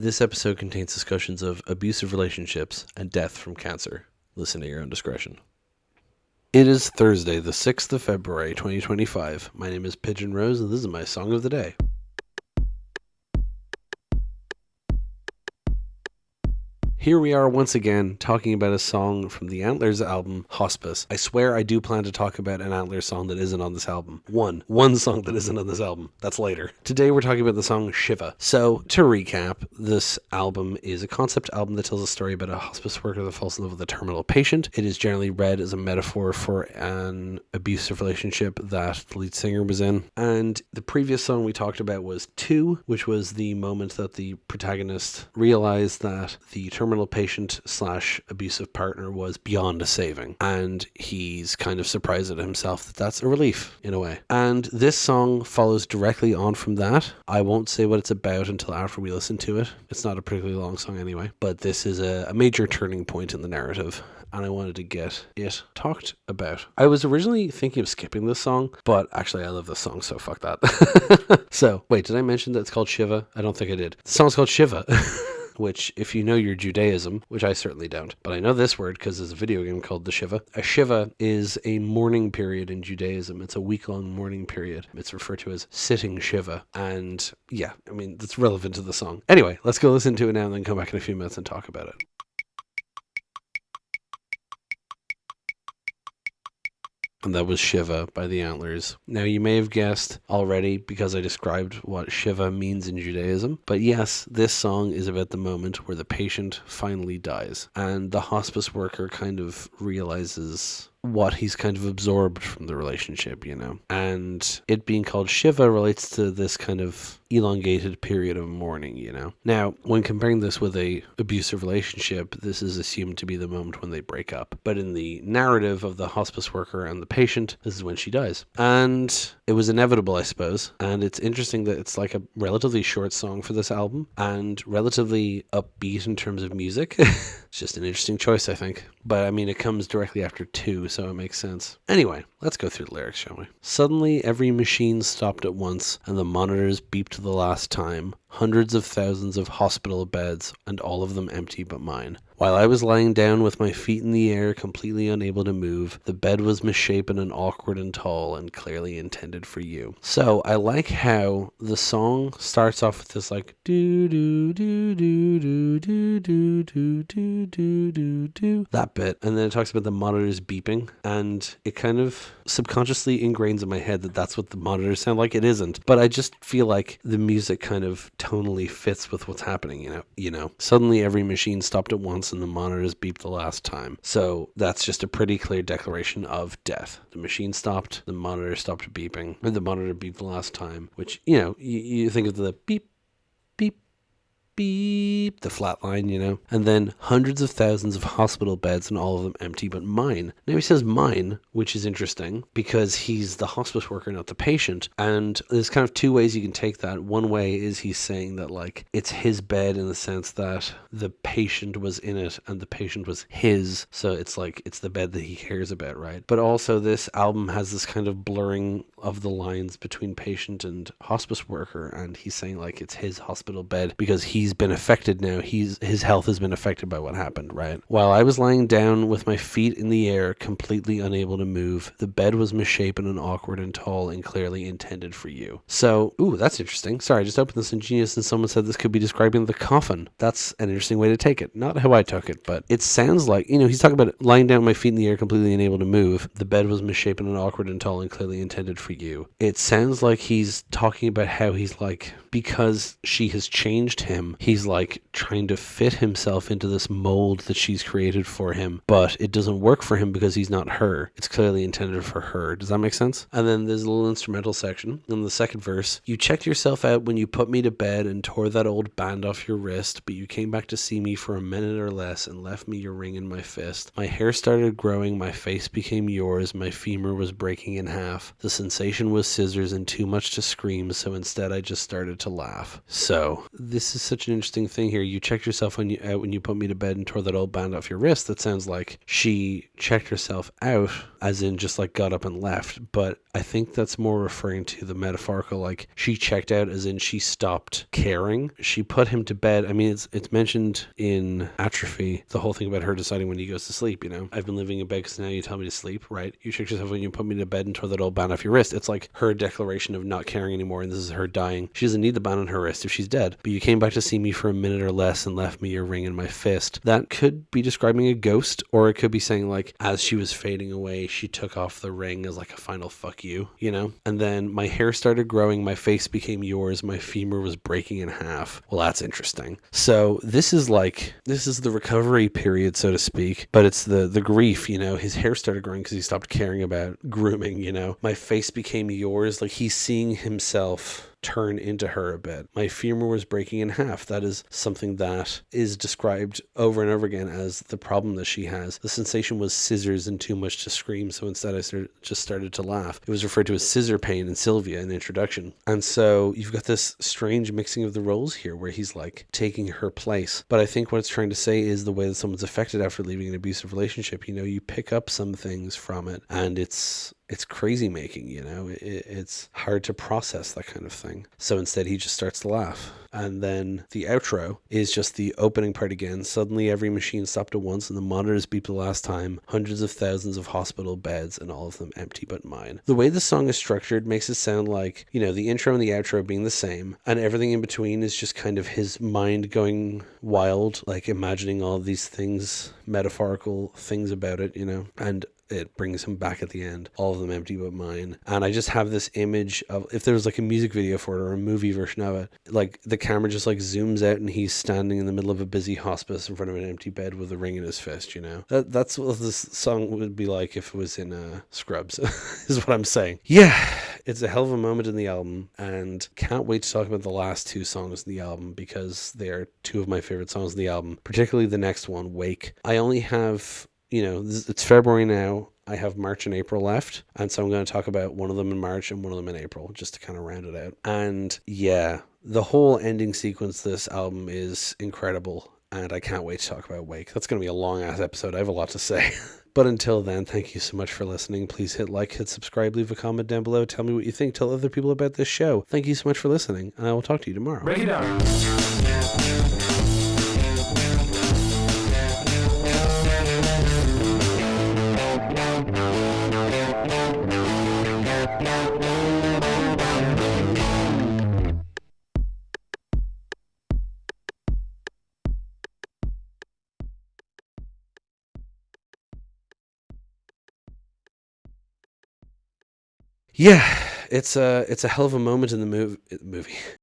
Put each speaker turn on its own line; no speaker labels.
This episode contains discussions of abusive relationships and death from cancer. Listen at your own discretion. It is Thursday, the 6th of February, 2025. My name is Pigeon Rose, and this is my song of the day. Here we are once again talking about a song from the Antlers album, Hospice. I swear I do plan to talk about an Antlers song that isn't on this album. One song that isn't on this album. That's later. Today we're talking about the song Shiva. So, to recap, this album is a concept album that tells a story about a hospice worker that falls in love with a terminal patient. It is generally read as a metaphor for an abusive relationship that the lead singer was in. And the previous song we talked about was Two, which was the moment that the protagonist realized that the terminal patient / abusive partner was beyond a saving, and he's kind of surprised at himself that that's a relief in a way. And this song follows directly on from that. I won't say what it's about until after we listen to it. It's not a particularly long song anyway, but this is a major turning point in the narrative, and I wanted to get it talked about. I was originally thinking of skipping this song, but actually I love this song, so fuck that. So wait, did I mention that it's called Shiva? I don't think I did. The song's called Shiva. Which, if you know your Judaism, which I certainly don't, but I know this word because there's a video game called the Shiva. A Shiva is a mourning period in Judaism. It's a week-long mourning period. It's referred to as sitting Shiva. And yeah, I mean, that's relevant to the song. Anyway, let's go listen to it now and then come back in a few minutes and talk about it. And that was Shiva by the Antlers. Now, you may have guessed already because I described what Shiva means in Judaism. But yes, this song is about the moment where the patient finally dies. And the hospice worker kind of realizes what he's kind of absorbed from the relationship, you know. And it being called Shiva relates to this kind of elongated period of mourning, you know. Now, when comparing this with a abusive relationship, this is assumed to be the moment when they break up. But in the narrative of the hospice worker and the patient, this is when she dies. And it was inevitable, I suppose. And it's interesting that it's like a relatively short song for this album and relatively upbeat in terms of music. It's just an interesting choice, I think. But I mean, it comes directly after Two, so it makes sense. Anyway, let's go through the lyrics, shall we? Suddenly, every machine stopped at once, and the monitors beeped the last time. Hundreds of thousands of hospital beds, and all of them empty but mine. While I was lying down with my feet in the air, completely unable to move, the bed was misshapen and awkward and tall and clearly intended for you. So I like how the song starts off with this like do do do do do do do do do do do do, that bit, and then it talks about the monitors beeping, and it kind of subconsciously ingrains in my head that that's what the monitors sound like. It isn't, but I just feel like the music kind of tonally fits with what's happening, you know. Suddenly every machine stopped at once and the monitors beeped the last time. So that's just a pretty clear declaration of death. The machine stopped, the monitor stopped beeping, and the monitor beeped the last time, which, you know, you think of the beep, beep, beep, the flat line, you know, and then hundreds of thousands of hospital beds and all of them empty but mine. Now he says mine, which is interesting because he's the hospice worker, not the patient, and there's kind of two ways you can take that. One way is he's saying that like it's his bed in the sense that the patient was in it and the patient was his, so it's like it's the bed that he cares about, right? But also this album has this kind of blurring of the lines between patient and hospice worker, and he's saying like it's his hospital bed because he's been affected now. His health has been affected by what happened, right? While I was lying down with my feet in the air, completely unable to move, the bed was misshapen and awkward and tall and clearly intended for you. So, ooh, that's interesting. Sorry, I just opened this in Genius and someone said this could be describing the coffin. That's an interesting way to take it. Not how I took it, but it sounds like, you know, he's talking about lying down with my feet in the air, completely unable to move. The bed was misshapen and awkward and tall and clearly intended for you. It sounds like he's talking about how he's like, because she has changed him, he's like trying to fit himself into this mold that she's created for him, but it doesn't work for him because he's not her. It's clearly intended for her. Does that make sense? And then there's a little instrumental section in the second verse. You checked yourself out when you put me to bed and tore that old band off your wrist, but you came back to see me for a minute or less and left me your ring in my fist. My hair started growing, my face became yours, my femur was breaking in half. The sensation was scissors and too much to scream, so instead I just started to laugh. So this is such an interesting thing here. You checked yourself when you put me to bed and tore that old band off your wrist. That sounds like she checked herself out, as in just like got up and left. But I think that's more referring to the metaphorical, like she checked out as in she stopped caring. She put him to bed. I mean, it's mentioned in Atrophy, the whole thing about her deciding when he goes to sleep, you know. I've been living in bed because now you tell me to sleep, right? You checked yourself when you put me to bed and tore that old band off your wrist. It's like her declaration of not caring anymore, and this is her dying. She doesn't need the band on her wrist if she's dead. But you came back to see me for a minute or less and left me your ring in my fist. That could be describing a ghost, or it could be saying like, as she was fading away, she took off the ring as like a final fuck you, you know? And then my hair started growing, my face became yours, my femur was breaking in half. Well, that's interesting. So this is the recovery period, so to speak, but it's the grief, you know. His hair started growing because he stopped caring about grooming, you know. My face became yours, like he's seeing himself turn into her a bit. My femur was breaking in half. That is something that is described over and over again as the problem that she has. The sensation was scissors and too much to scream, so instead I just started to laugh. It was referred to as scissor pain in Sylvia in the introduction. And so you've got this strange mixing of the roles here where he's like taking her place. But I think what it's trying to say is the way that someone's affected after leaving an abusive relationship. You know, you pick up some things from it, and it's crazy making, you know. It's hard to process that kind of thing. So instead he just starts to laugh. And then the outro is just the opening part again. Suddenly every machine stopped at once and the monitors beeped the last time. Hundreds of thousands of hospital beds and all of them empty but mine. The way the song is structured makes it sound like, you know, the intro and the outro being the same, and everything in between is just kind of his mind going wild, like imagining all of these things, metaphorical things about it, you know. And it brings him back at the end. All of them empty but mine. And I just have this image of, if there was like a music video for it or a movie version of it, like the camera just like zooms out and he's standing in the middle of a busy hospice in front of an empty bed with a ring in his fist, you know. That's what this song would be like if it was in Scrubs, is what I'm saying. Yeah, it's a hell of a moment in the album, and can't wait to talk about the last two songs in the album because they are two of my favorite songs in the album, particularly the next one, Wake. I only have, you know, it's February now. I have March and April left. And so I'm going to talk about one of them in March and one of them in April, just to kind of round it out. And yeah, the whole ending sequence of this album is incredible. And I can't wait to talk about Wake. That's going to be a long ass episode. I have a lot to say. But until then, thank you so much for listening. Please hit like, hit subscribe, leave a comment down below. Tell me what you think. Tell other people about this show. Thank you so much for listening. And I will talk to you tomorrow.
Break it down.
Yeah, it's a hell of a moment in the movie.